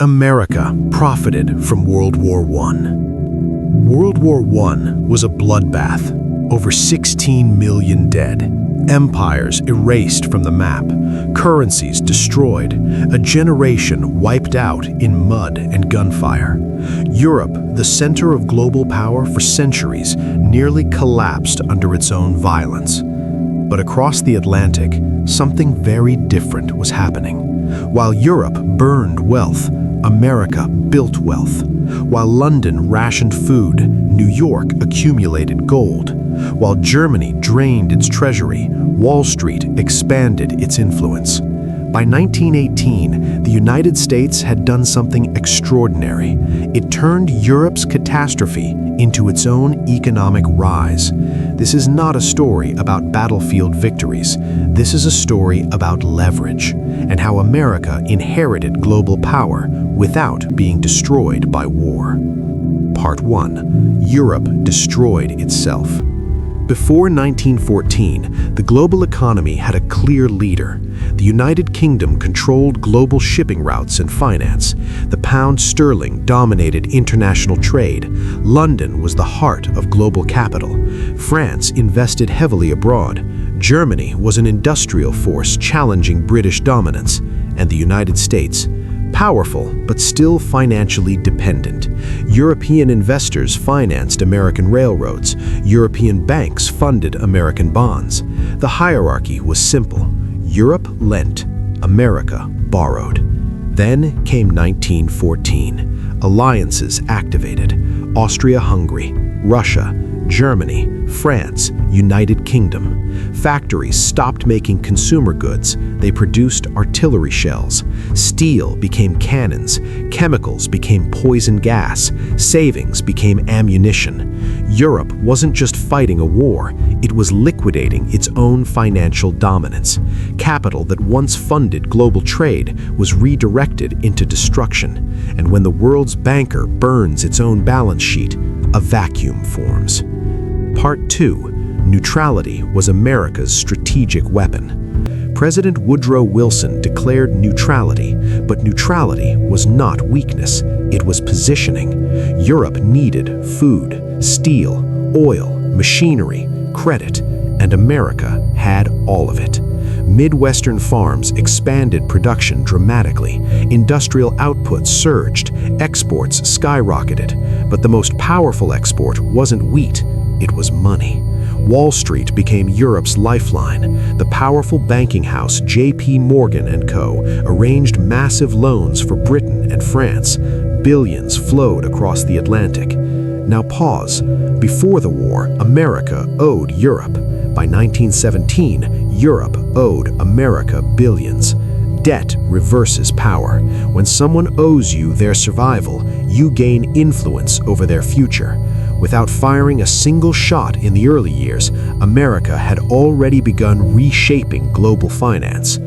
America profited from World War I. World War I was a bloodbath. Over 16 million dead. Empires erased from the map. Currencies destroyed. A generation wiped out in mud and gunfire. Europe, the center of global power for centuries, nearly collapsed under its own violence. But across the Atlantic, something very different was happening. While Europe burned wealth, America built wealth. While London rationed food, New York accumulated gold. While Germany drained its treasury, Wall Street expanded its influence. By 1918, the United States had done something extraordinary. It turned Europe's catastrophe into its own economic rise. This is not a story about battlefield victories. This is a story about leverage and how America inherited global power without being destroyed by war. Part 1. Europe destroyed itself. Before 1914, the global economy had a clear leader. The United Kingdom controlled global shipping routes and finance. The pound sterling dominated international trade. London was the heart of global capital. France invested heavily abroad. Germany was an industrial force challenging British dominance. And the United States, powerful but still financially dependent. European investors financed American railroads. European banks funded American bonds. The hierarchy was simple. Europe lent, America borrowed. Then came 1914. Alliances activated. Austria-Hungary, Russia, Germany, France, United Kingdom. Factories stopped making consumer goods. They produced artillery shells. Steel became cannons. Chemicals became poison gas. Savings became ammunition. Europe wasn't just fighting a war, it was liquidating its own financial dominance. Capital that once funded global trade was redirected into destruction. And when the world's banker burns its own balance sheet, a vacuum forms. Part 2. Neutrality was America's strategic weapon. President Woodrow Wilson declared neutrality, but neutrality was not weakness, it was positioning. Europe needed food, steel, oil, machinery, credit, and America had all of it. Midwestern farms expanded production dramatically. Industrial output surged. Exports skyrocketed. But the most powerful export wasn't wheat, it was money. Wall Street became Europe's lifeline. The powerful banking house J.P. Morgan & Co. arranged massive loans for Britain and France. Billions flowed across the Atlantic. Now pause. Before the war, America owed Europe. By 1917, Europe owed America billions. Debt reverses power. When someone owes you their survival, you gain influence over their future. Without firing a single shot in the early years, America had already begun reshaping global finance.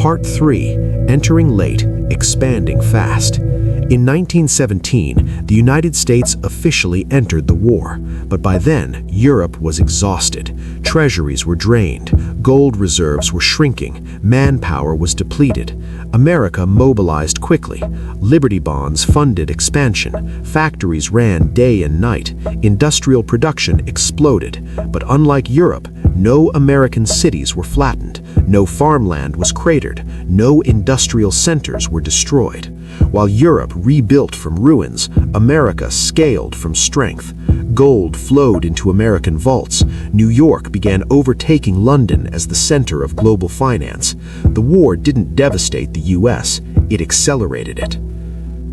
Part 3. Entering late, expanding fast. In 1917, the United States officially entered the war, but by then, Europe was exhausted. Treasuries were drained, gold reserves were shrinking, manpower was depleted. America mobilized quickly. Liberty bonds funded expansion. Factories ran day and night. Industrial production exploded. But unlike Europe, no American cities were flattened. No farmland was cratered. No industrial centers were destroyed. While Europe rebuilt from ruins, America scaled from strength. Gold flowed into American vaults. New York began overtaking London as the center of global finance. The war didn't devastate the U.S., it accelerated it.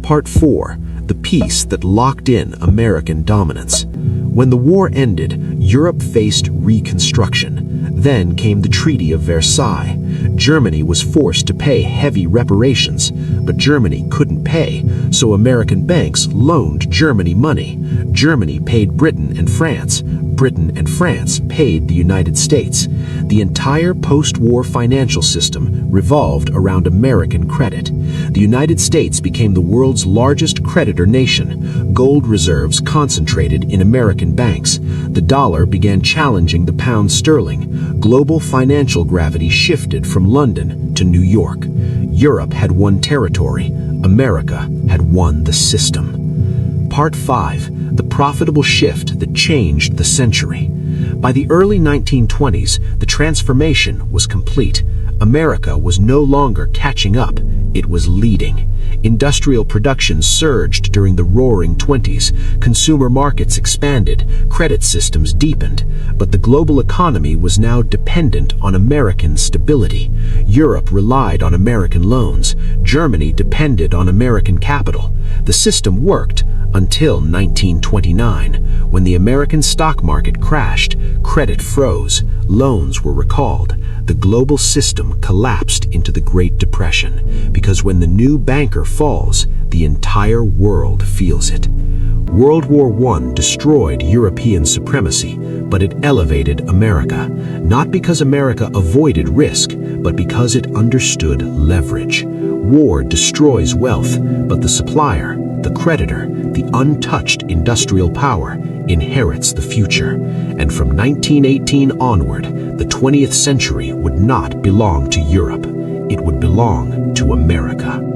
Part 4. The peace that locked in American dominance. When the war ended, Europe faced reconstruction. Then came the Treaty of Versailles. Germany was forced to pay heavy reparations, but Germany couldn't pay, so American banks loaned Germany money. Germany paid Britain and France. Britain and France paid the United States. The entire post-war financial system revolved around American credit. The United States became the world's largest creditor nation. Gold reserves concentrated in American banks. The dollar began challenging the pound sterling. Global financial gravity shifted from London to New York. Europe had won territory. America had won the system. Part 5. The profitable shift that changed the century. By the early 1920s, the transformation was complete. America was no longer catching up, it was leading. Industrial production surged during the roaring 20s, consumer markets expanded, credit systems deepened, but the global economy was now dependent on American stability. Europe relied on American loans, Germany depended on American capital. The system worked until 1929, when the American stock market crashed, credit froze, loans were recalled. The global system collapsed into the Great Depression, because when the new banker falls, the entire world feels it. World War I destroyed European supremacy, but it elevated America, not because America avoided risk, but because it understood leverage. War destroys wealth, but the supplier, the creditor, the untouched industrial power inherits the future. And from 1918 onward, the 20th century would not belong to Europe. It would belong to America.